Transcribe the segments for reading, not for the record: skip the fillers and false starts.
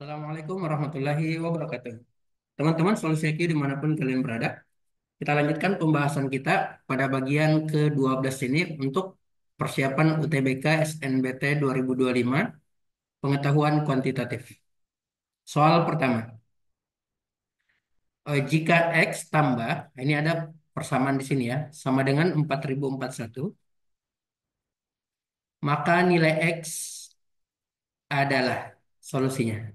Assalamualaikum warahmatullahi wabarakatuh. Teman-teman, solusi IQ dimanapun kalian berada, kita lanjutkan pembahasan kita pada bagian ke-12 ini untuk persiapan UTBK SNBT 2025, pengetahuan kuantitatif. Soal pertama, jika X tambah, ini ada persamaan di sini ya, sama dengan 4041, maka nilai X adalah solusinya.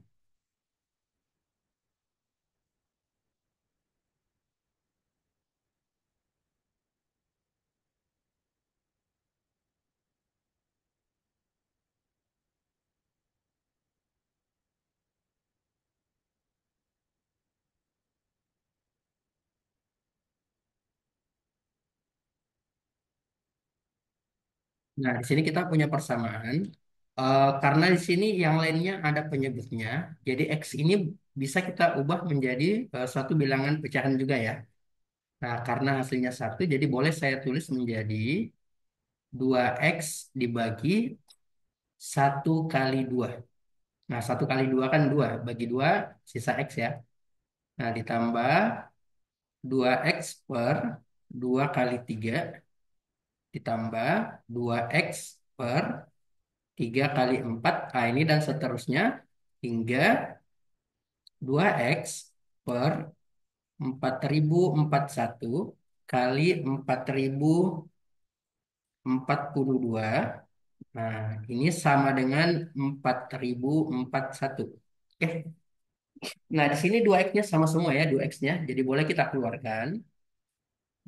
Nah, di sini kita punya persamaan. Karena di sini yang lainnya ada penyebutnya, jadi X ini bisa kita ubah menjadi suatu bilangan pecahan juga ya. Nah, karena hasilnya satu, jadi boleh saya tulis menjadi 2X dibagi satu kali 2. Nah, satu kali 2 kan 2, bagi 2 sisa X ya. Nah, ditambah 2X per 2 kali 3, ditambah 2X per 3 kali 4, nah ini dan seterusnya hingga 2X per 4041 kali 4042. Nah, ini sama dengan 4041. Oke. Nah, di sini 2X-nya sama semua ya, 2X-nya. Jadi boleh kita keluarkan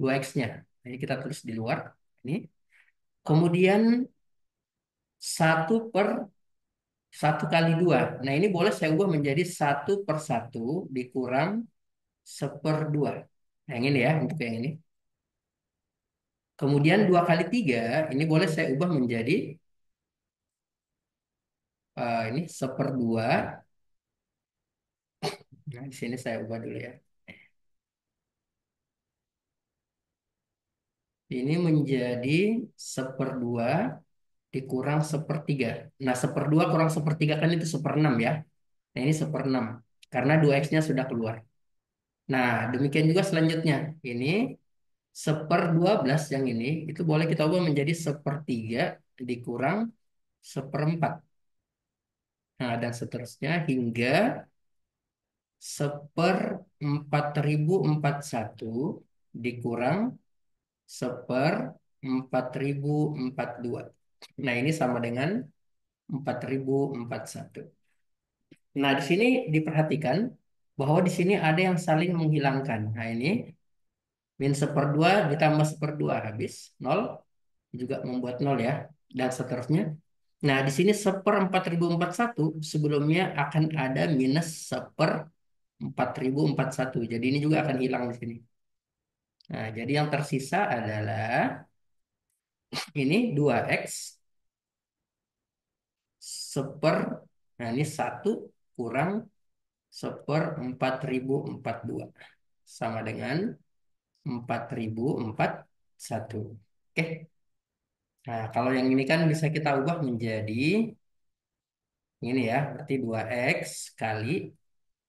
2X-nya. Jadi kita tulis di luar. Ini. Kemudian satu per satu kali 2. Nah, ini boleh saya ubah menjadi satu per satu dikurang seperdua. Nah, yang ini ya, untuk yang ini. Kemudian 2 kali 3, ini boleh saya ubah menjadi ini seperdua. Nah, di sini saya ubah dulu ya. Ini menjadi seperdua dikurang sepertiga. Nah, seperdua kurang sepertiga kan itu seperenam ya. Nah, ini seperenam. Karena 2X-nya sudah keluar. Nah, demikian juga selanjutnya. Ini seperdua belas yang ini, itu boleh kita ubah menjadi sepertiga dikurang seperempat. Nah, dan seterusnya hingga seper 4041 dikurang seper 4042. Nah, ini sama dengan 4041. Nah, di sini diperhatikan bahwa di sini ada yang saling menghilangkan. Nah, ini min seperdua ditambah seperdua habis nol, juga membuat nol ya, dan seterusnya. Nah, di sini seper 4041 sebelumnya akan ada minus seper 4041. Jadi ini juga akan hilang di sini. Nah, jadi yang tersisa adalah ini 2X seper, nah ini satu kurang seper 4042 sama dengan 4041. Oke. Nah, kalau yang ini kan bisa kita ubah menjadi ini ya, berarti 2X kali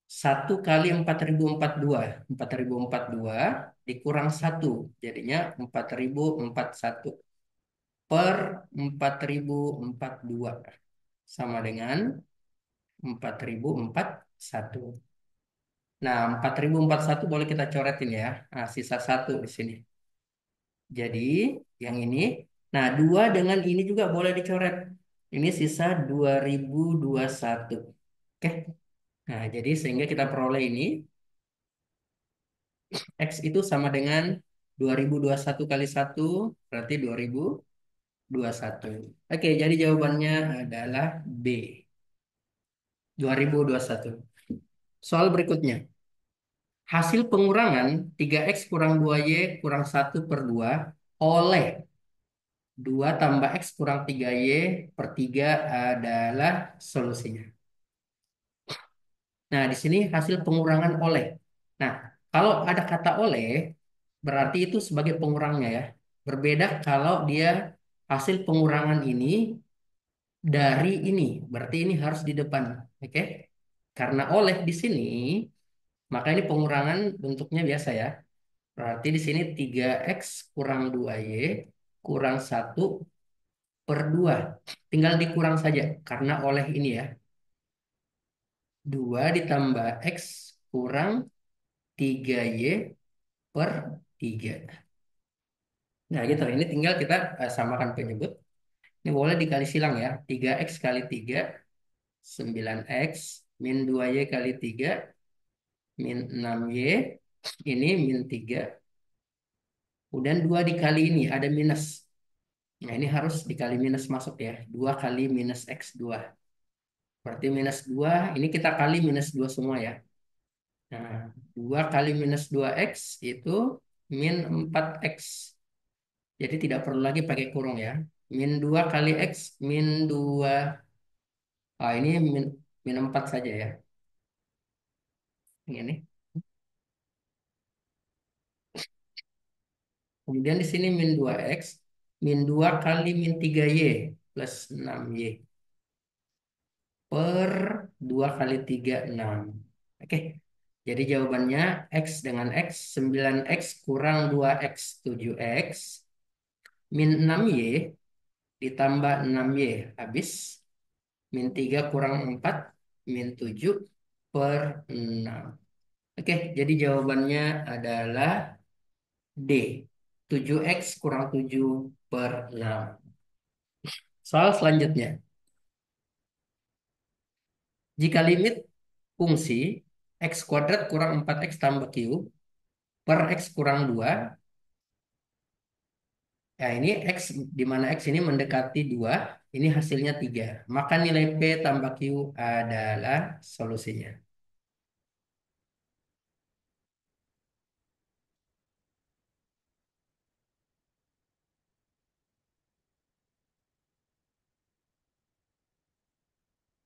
satu kali 4042. 4042 dikurang satu, jadinya 4041 per 4042 sama dengan 4041. Nah, 4041 boleh kita coretin ya. Nah, sisa satu di sini. Jadi, yang ini. Nah, 2 dengan ini juga boleh dicoret. Ini sisa 2021. Oke. Nah, jadi sehingga kita peroleh ini. X itu sama dengan 2021 kali satu, berarti 2021. Oke, jadi jawabannya adalah B, 2021. Soal berikutnya. Hasil pengurangan 3X kurang 2Y kurang satu per 2 oleh 2 tambah X kurang 3Y per 3 adalah solusinya. Nah, di sini hasil pengurangan oleh. Nah, kalau ada kata oleh, berarti itu sebagai pengurangnya ya. Berbeda kalau dia hasil pengurangan ini dari ini, berarti ini harus di depan. Oke? Karena oleh di sini, maka ini pengurangan bentuknya biasa ya. Berarti di sini 3x kurang 2y kurang 1/2. Tinggal dikurang saja karena oleh ini ya. 2 ditambah x kurang 3y per 3. Nah gitu, ini tinggal kita samakan penyebut. Ini boleh dikali silang ya. 3x kali 3, 9x. Min 2y kali 3, min 6y. Ini min 3. Kemudian 2 dikali ini, ada minus. Nah ini harus dikali minus masuk ya. 2 kali minus x2. Berarti minus 2, ini kita kali minus 2 semua ya. Nah, 2 kali minus 2x itu min 4x. Jadi tidak perlu lagi pakai kurung ya. Min 2 kali x, min 2. Ah, ini min 4 saja ya. Ini. Kemudian di sini min 2x, min 2 kali min 3y plus 6y per 2 kali 3 6. Oke. Jadi jawabannya x dengan x, 9x kurang 2x, 7x, min 6y ditambah 6y habis, min 3 kurang 4, min 7 per 6. Oke, jadi jawabannya adalah D. 7x kurang 7 per 6. Soal selanjutnya. Jika limit fungsi x kuadrat kurang 4x tambah q per x kurang 2, ya ini x di mana x ini mendekati 2, ini hasilnya 3. Maka nilai P tambah Q adalah solusinya.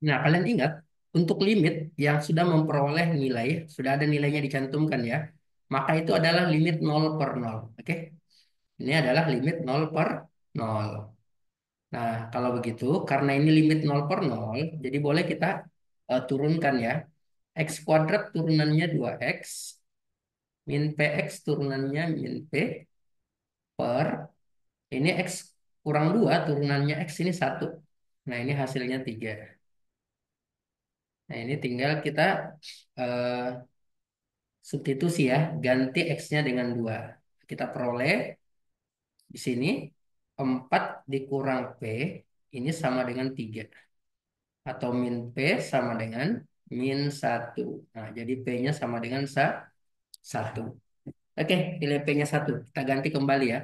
Nah, kalian ingat, untuk limit yang sudah memperoleh nilai, sudah ada nilainya dicantumkan ya, maka itu adalah limit 0/0. Oke? Ini adalah limit 0/0. Nah, kalau begitu, karena ini limit 0/0, jadi boleh kita turunkan ya. X kuadrat turunannya 2x, min px turunannya min p, per, ini x kurang 2 turunannya x ini 1. Nah, ini hasilnya 3. Nah, ini tinggal kita eh, substitusi ya, ganti x-nya dengan 2. Kita peroleh di sini 4 dikurang P ini sama dengan 3. Atau min P sama dengan min 1. Nah, jadi P-nya sama dengan 1. Oke, nilai P-nya 1. Kita ganti kembali ya.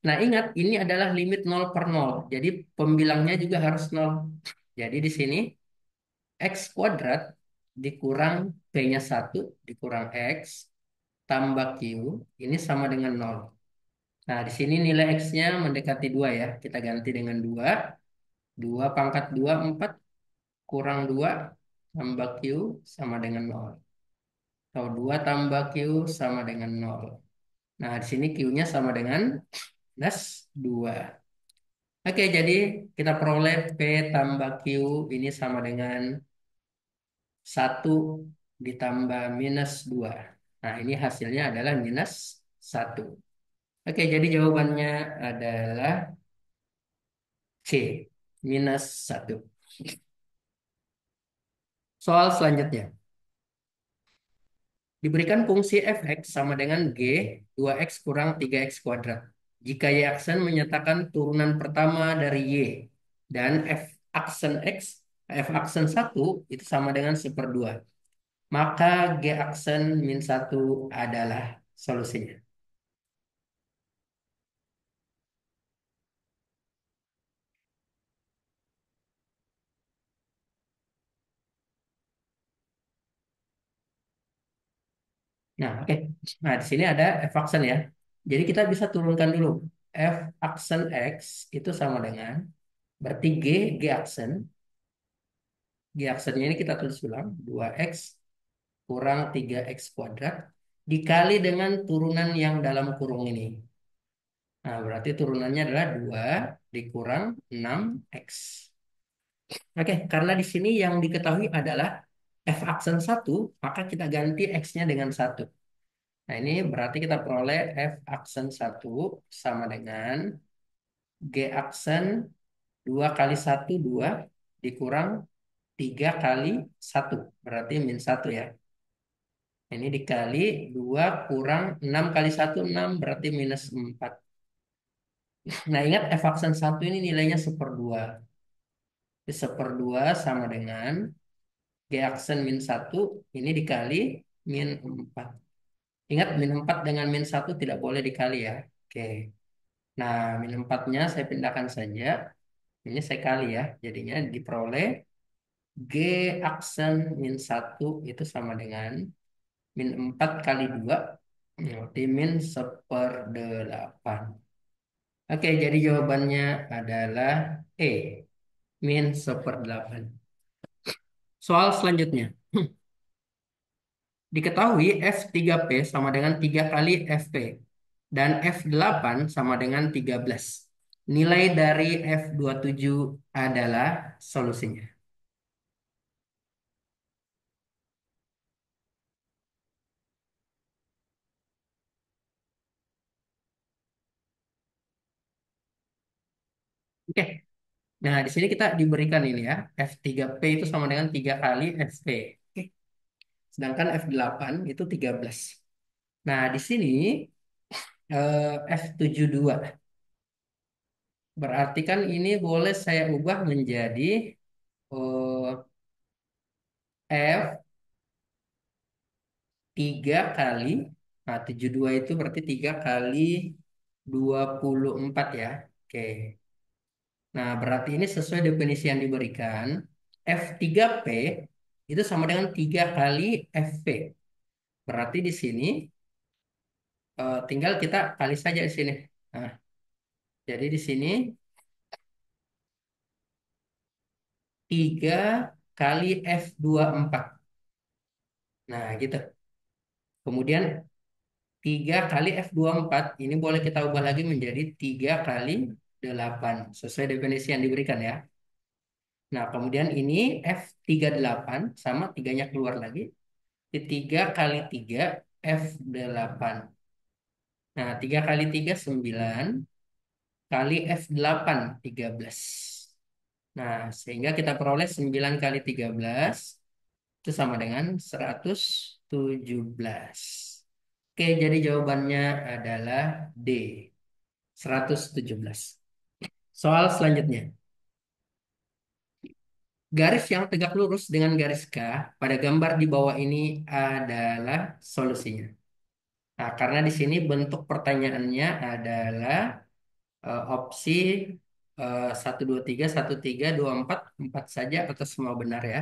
Nah, ingat ini adalah limit 0/0. Jadi pembilangnya juga harus 0. Jadi di sini x kuadrat dikurang P-nya 1 dikurang x tambah Q ini sama dengan 0. Nah, di sini nilai X-nya mendekati 2 ya. Kita ganti dengan 2. 2 pangkat 2, 4. Kurang 2 tambah Q sama dengan 0. Atau 2 tambah Q sama dengan 0. Nah, di sini Q-nya sama dengan plus 2. Oke, jadi kita peroleh P tambah Q ini sama dengan 1 ditambah minus 2. Nah, ini hasilnya adalah minus 1. Oke, jadi jawabannya adalah C, minus 1. Soal selanjutnya. Diberikan fungsi fx sama dengan g 2x kurang 3x kuadrat. Jika y aksen menyatakan turunan pertama dari y dan f aksen 1 itu sama dengan 1/2. Maka g aksen min 1 adalah solusinya. Nah, oke. Nah, di sini ada f aksen ya. Jadi kita bisa turunkan dulu. F aksen x itu sama dengan berarti g aksen. G aksennya ini kita tulis ulang. 2x kurang 3x kuadrat dikali dengan turunan yang dalam kurung ini. Nah, berarti turunannya adalah 2 dikurang 6x. Oke, karena di sini yang diketahui adalah F aksen satu, maka kita ganti X-nya dengan satu. Nah, ini berarti kita peroleh F aksen satu sama dengan G aksen 2 kali satu 2 dikurang 3 kali satu. Berarti min satu ya. Ini dikali 2 kurang 6 kali satu 6 berarti minus 4. Nah, ingat F aksen satu ini nilainya seperdua. Jadi seperdua sama dengan G aksen min satu ini dikali min 4. Ingat min 4 dengan min satu tidak boleh dikali ya. Oke. Nah, min 4-nya saya pindahkan saja. Ini saya kali ya. Jadinya diperoleh G aksen min satu itu sama dengan min 4 kali 2. Berarti min seperdelapan. Oke, jadi jawabannya adalah E. Min seperdelapan. Soal selanjutnya. Diketahui F3P sama dengan 3 kali Fp. Dan F8 sama dengan 13. Nilai dari F27 adalah solusinya. Oke, nah di sini kita diberikan ini ya. F3P itu sama dengan 3 kali Fp. Oke. Sedangkan F8 itu 13. Nah, di sini F72. Berarti kan ini boleh saya ubah menjadi eh, F 3 kali, nah 72 itu berarti 3 kali 24 ya. Oke. Nah, berarti ini sesuai definisi yang diberikan. F3P itu sama dengan 3 kali Fp. Berarti di sini tinggal kita kali saja di sini. Nah, jadi di sini 3 kali F24. Nah, gitu. Kemudian 3 kali F24 ini boleh kita ubah lagi menjadi 3 kali 8 sesuai definisi yang diberikan ya. Nah, kemudian ini F38 sama tiganya keluar lagi. Di 3 kali 3 F8. Nah, 3 kali 3 9 kali F8 13. Nah, sehingga kita peroleh 9 kali 13 itu sama dengan 117. Oke, jadi jawabannya adalah D, 117. Soal selanjutnya. Garis yang tegak lurus dengan garis K pada gambar di bawah ini adalah solusinya. Nah, karena di sini bentuk pertanyaannya adalah opsi 1, 2, 3, 1, 3, 2, 4, 4 saja atau semua benar ya.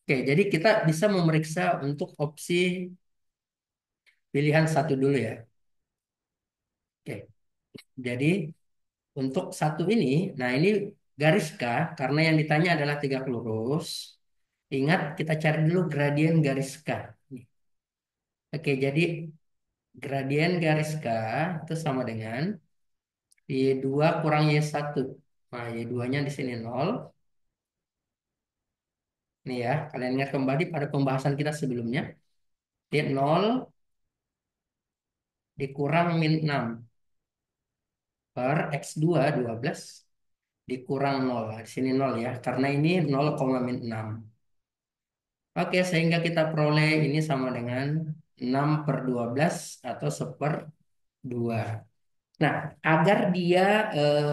Oke, jadi kita bisa memeriksa untuk opsi pilihan satu dulu ya. Oke, jadi untuk satu ini, nah ini garis K, karena yang ditanya adalah tegak lurus. Ingat, kita cari dulu gradien garis K. Nih. Oke, jadi gradien garis K itu sama dengan Y2 kurang Y1. Nah, Y2-nya di sini nol. Nih ya, kalian ingat kembali pada pembahasan kita sebelumnya. Y nol dikurang min 6 per X2 12 dikurang nol. Di sini nol ya, karena ini 0, min 6. Oke, sehingga kita peroleh ini sama dengan 6 per 12 atau 1/2. Nah, agar dia eh,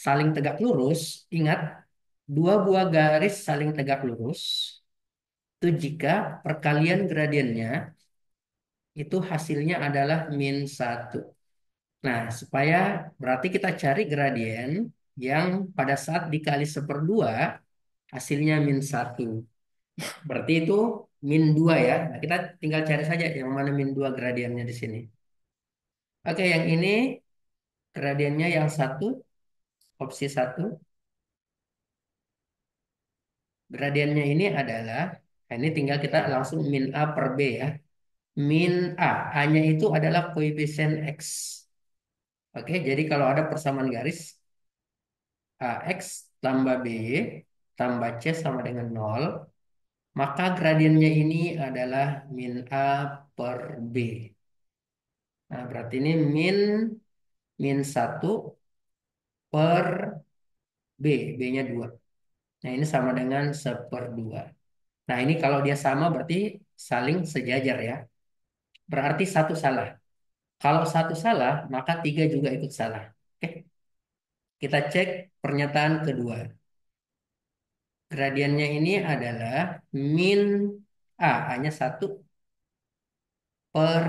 saling tegak lurus, ingat dua buah garis saling tegak lurus itu jika perkalian gradiennya itu hasilnya adalah min satu. Nah, supaya berarti kita cari gradien yang pada saat dikali 1/2 hasilnya min satu. Berarti itu min 2 ya. Nah, kita tinggal cari saja yang mana min 2 gradiennya di sini. Oke, yang ini gradiennya yang satu, opsi satu. Gradiennya ini adalah, nah ini tinggal kita langsung min A per B ya. Min A, A-nya itu adalah koefisien X. Oke, jadi kalau ada persamaan garis, AX tambah BY tambah C sama dengan nol, maka gradiennya ini adalah min A per B. Nah, berarti ini min 1 per B, B-nya 2. Nah, ini sama dengan 1/2. Nah, ini kalau dia sama berarti saling sejajar ya. Berarti satu salah. Kalau satu salah, maka tiga juga ikut salah. Oke, kita cek pernyataan kedua. Gradiennya ini adalah min A, A-nya 1 per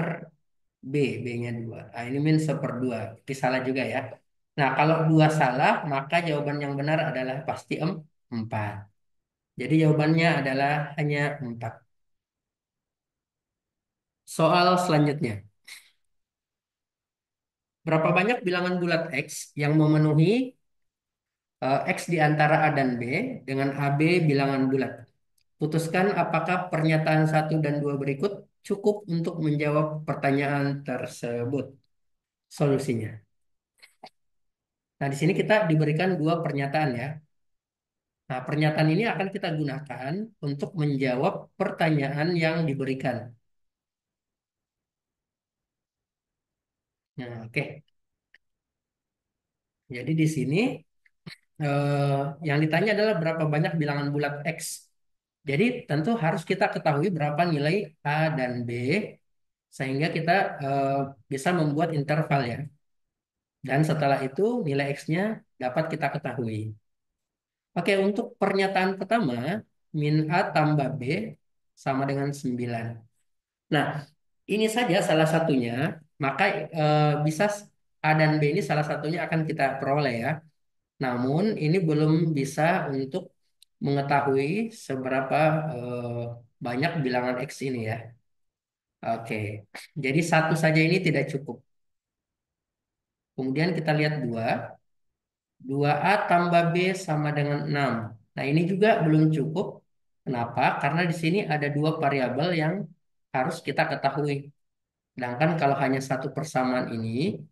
B, B-nya 2. Nah, ini min 1/2. Itu salah juga ya. Nah, kalau dua salah, maka jawaban yang benar adalah pasti 4. Jadi jawabannya adalah hanya 4. Soal selanjutnya. Berapa banyak bilangan bulat X yang memenuhi X di antara A dan B dengan AB bilangan bulat? Putuskan apakah pernyataan satu dan 2 berikut cukup untuk menjawab pertanyaan tersebut. Solusinya. Nah, di sini kita diberikan dua pernyataan ya. Nah, pernyataan ini akan kita gunakan untuk menjawab pertanyaan yang diberikan. Nah, oke. Jadi di sini yang ditanya adalah berapa banyak bilangan bulat X. Jadi tentu harus kita ketahui berapa nilai A dan B sehingga kita eh, bisa membuat interval ya. Dan setelah itu nilai X-nya dapat kita ketahui. Oke, untuk pernyataan pertama, min A tambah B sama dengan 9. Nah, ini saja salah satunya, maka bisa A dan B ini salah satunya akan kita peroleh ya. Namun ini belum bisa untuk mengetahui seberapa eh, banyak bilangan X ini ya. Oke, jadi satu saja ini tidak cukup. Kemudian kita lihat dua. 2A tambah B sama dengan 6. Nah, ini juga belum cukup. Kenapa? Karena di sini ada dua variabel yang harus kita ketahui. Sedangkan kalau hanya satu persamaan ini,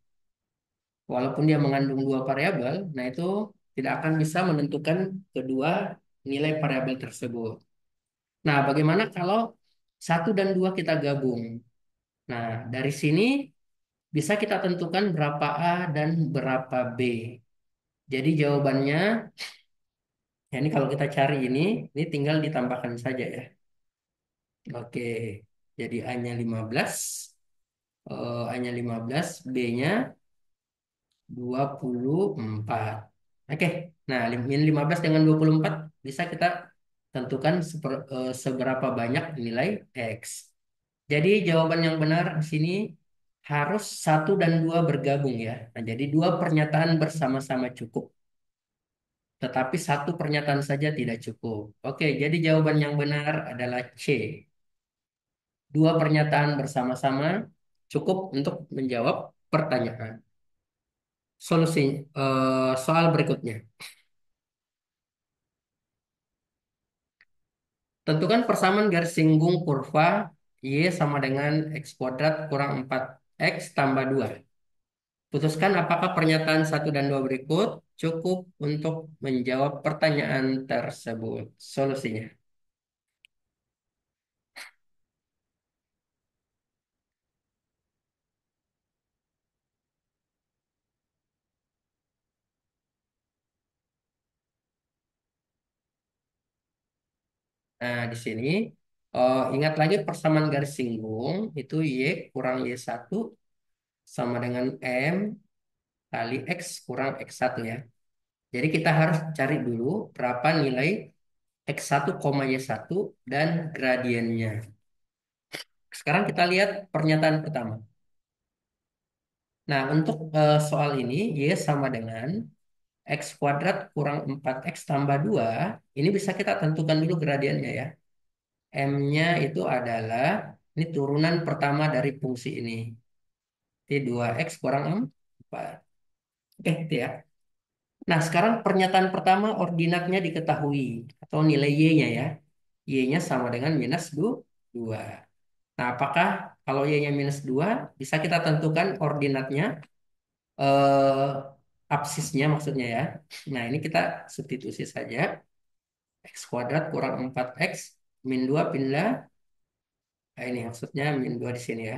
walaupun dia mengandung dua variabel, nah itu tidak akan bisa menentukan kedua nilai variabel tersebut. Nah, bagaimana kalau satu dan dua kita gabung? Nah, dari sini bisa kita tentukan berapa A dan berapa B. Jadi jawabannya, ya ini kalau kita cari ini tinggal ditambahkan saja ya. Oke, jadi A-nya 15, A-nya 15, B-nya 24. Oke, nah min 15 dengan 24 bisa kita tentukan seberapa banyak nilai X. Jadi jawaban yang benar di sini harus satu dan dua bergabung ya. Nah, jadi dua pernyataan bersama-sama cukup. Tetapi satu pernyataan saja tidak cukup. Oke, jadi jawaban yang benar adalah C. Dua pernyataan bersama-sama cukup untuk menjawab pertanyaan. Solusi soal berikutnya. Tentukan persamaan garis singgung kurva Y sama dengan X kuadrat kurang 4X tambah 2. Putuskan apakah pernyataan satu dan 2 berikut cukup untuk menjawab pertanyaan tersebut. Solusinya. Nah, di sini ingat lagi persamaan garis singgung itu Y kurang Y1 sama dengan M kali X kurang X1 ya. Jadi kita harus cari dulu berapa nilai X1, Y1 dan gradiennya. Sekarang kita lihat pernyataan pertama. Nah, untuk soal ini Y sama dengan X kuadrat kurang 4X tambah 2. Ini bisa kita tentukan dulu gradiennya ya. M-nya itu adalah, ini turunan pertama dari fungsi ini. Jadi 2X kurang 4. Oke, itu ya. Nah, sekarang pernyataan pertama ordinatnya diketahui. Atau nilai Y-nya ya. Y-nya sama dengan minus 2. Nah, apakah kalau Y-nya minus 2 bisa kita tentukan ordinatnya, absisnya maksudnya ya. Nah, ini kita substitusi saja. X kuadrat kurang 4X min 2 pindah, ini maksudnya min 2 di sini ya.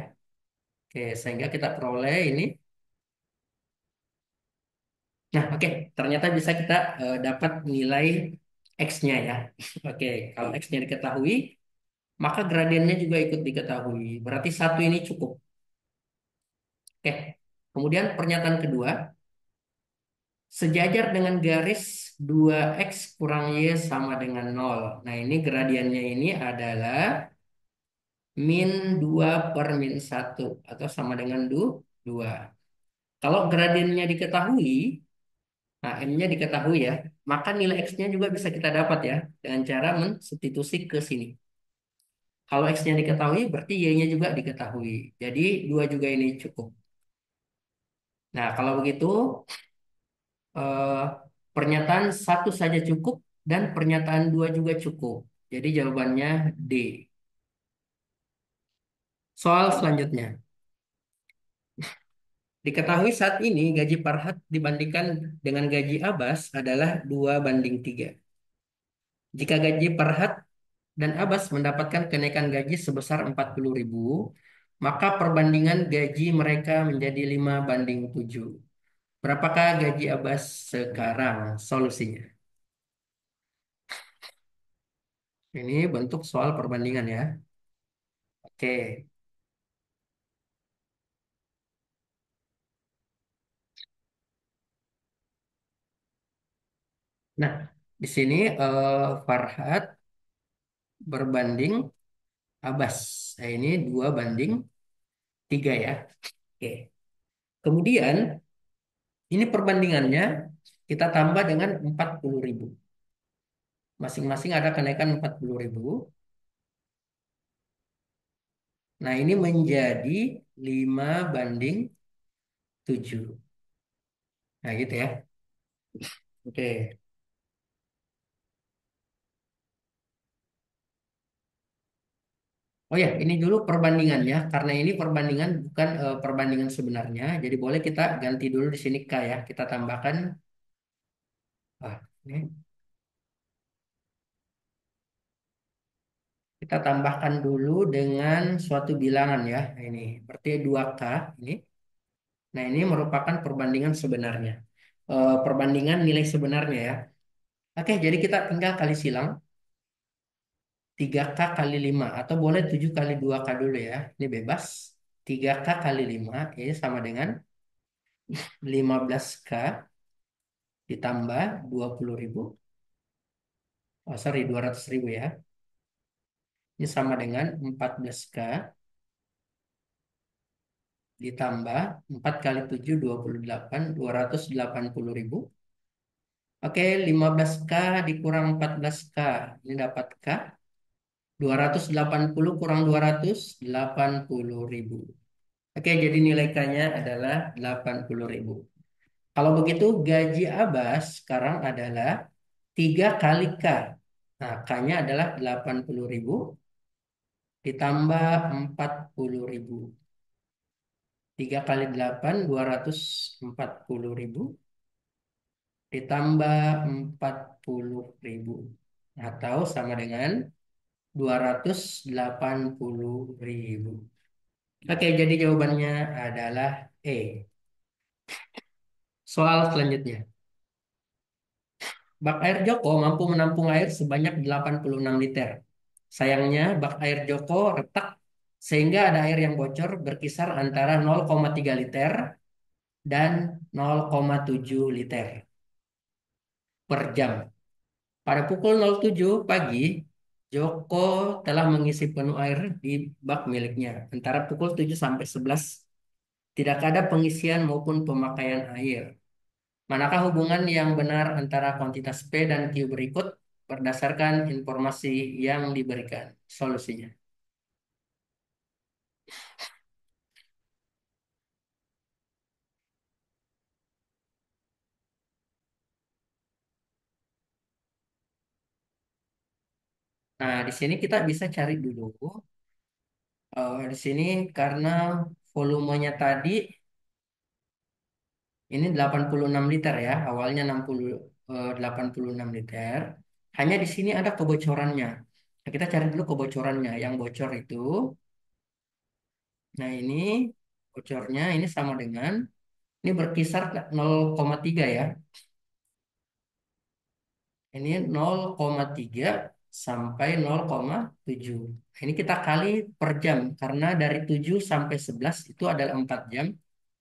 Oke, sehingga kita peroleh ini. Nah, oke, ternyata bisa kita dapat nilai X-nya ya. Oke, kalau X-nya diketahui, maka gradiennya juga ikut diketahui. Berarti satu ini cukup. Oke, kemudian pernyataan kedua, sejajar dengan garis 2X kurang Y sama dengan 0. Nah, ini gradiennya ini adalah min 2 per min 1 atau sama dengan 2. Kalau gradiennya diketahui, nah M-nya diketahui ya, maka nilai X-nya juga bisa kita dapat ya dengan cara mensubstitusi ke sini. Kalau X-nya diketahui, berarti Y-nya juga diketahui. Jadi dua juga ini cukup. Nah, kalau begitu, eh, pernyataan satu saja cukup dan pernyataan dua juga cukup. Jadi jawabannya D. Soal selanjutnya. Diketahui saat ini gaji Parhat dibandingkan dengan gaji Abbas adalah 2:3. Jika gaji Parhat dan Abbas mendapatkan kenaikan gaji sebesar 40.000, maka perbandingan gaji mereka menjadi 5:7. Berapakah gaji Abbas sekarang? Solusinya. Ini bentuk soal perbandingan ya. Oke. Nah, di sini Farhad berbanding Abbas. Nah, ini 2:3 ya. Oke. Kemudian ini perbandingannya kita tambah dengan 40.000. Masing-masing ada kenaikan 40.000. Nah, ini menjadi 5:7. Nah, gitu ya. Oke. Oh ya, ini dulu perbandingannya. Karena ini perbandingan bukan perbandingan sebenarnya. Jadi boleh kita ganti dulu di sini K ya. Kita tambahkan. Ini kita tambahkan dulu dengan suatu bilangan ya. Nah, ini berarti 2K ini. Nah, ini merupakan perbandingan sebenarnya. Perbandingan nilai sebenarnya ya. Oke, jadi kita tinggal kali silang 3K kali 5 atau boleh 7 kali 2K dulu ya. Ini bebas. 3K kali 5 ini sama dengan 15K ditambah 20.000. Oh, sorry, 200.000 ya. Ini sama dengan 14K ditambah 4 kali 7, 28, 280.000. Oke, 15K dikurang 14K. Ini dapat K. 280 kurang 280.000. Oke, jadi nilai K-nya adalah 80.000. Kalau begitu, gaji Abbas sekarang adalah 3 kali K. Nah, K-nya adalah 80.000 ditambah 40.000. 3 kali 8, 240.000 ditambah 40.000. Atau sama dengan 280.000. Oke, jadi jawabannya adalah E. Soal selanjutnya. Bak air Joko mampu menampung air sebanyak 86 liter. Sayangnya, bak air Joko retak sehingga ada air yang bocor berkisar antara 0,3 liter dan 0,7 liter per jam. Pada pukul 07 pagi, Joko telah mengisi penuh air di bak miliknya. Antara pukul 7 sampai 11, tidak ada pengisian maupun pemakaian air. Manakah hubungan yang benar antara kuantitas P dan Q berikut berdasarkan informasi yang diberikan? Solusinya. Nah, di sini kita bisa cari dulu. Di sini karena volumenya tadi ini 86 liter ya, awalnya 80, 86 liter. Hanya di sini ada kebocorannya. Nah, kita cari dulu kebocorannya. Yang bocor itu, nah ini bocornya ini sama dengan, ini berkisar 0,3 ya. Ini 0,3 sampai 0,7. Ini kita kali per jam. Karena dari 7 sampai 11 itu adalah 4 jam.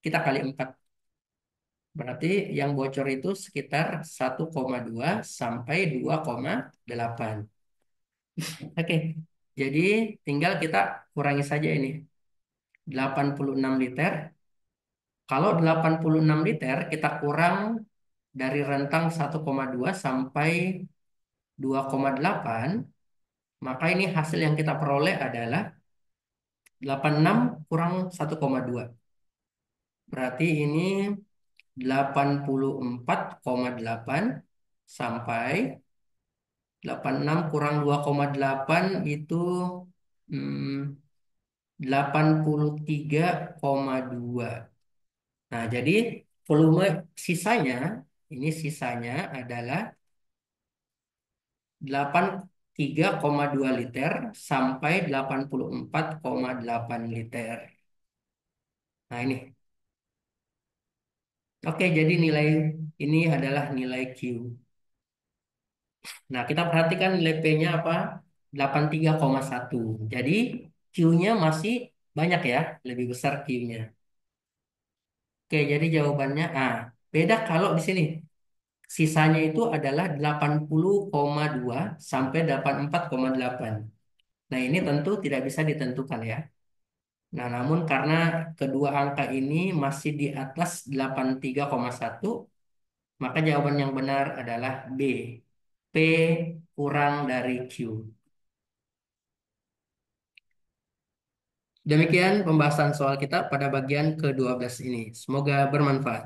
Kita kali 4. Berarti yang bocor itu sekitar 1,2 sampai 2,8. Oke, jadi tinggal kita kurangi saja ini. 86 liter. Kalau 86 liter kita kurang dari rentang 1,2 sampai 2,8, maka ini hasil yang kita peroleh adalah 86 kurang 1,2. Berarti ini 84,8 sampai 86 kurang 2,8 itu hmm, 83,2. Nah, jadi volume sisanya, ini sisanya adalah 83,2 liter sampai 84,8 liter. Nah, ini. Oke, jadi nilai ini adalah nilai Q. Nah, kita perhatikan nilai P-nya apa? 83,1. Jadi Q-nya masih banyak ya, lebih besar Q-nya. Oke, jadi jawabannya beda kalau di sini. Sisanya itu adalah 80,2 sampai 84,8. Nah, ini tentu tidak bisa ditentukan ya. Nah, namun karena kedua angka ini masih di atas 83,1, maka jawaban yang benar adalah B. P kurang dari Q. Demikian pembahasan soal kita pada bagian ke-12 ini. Semoga bermanfaat.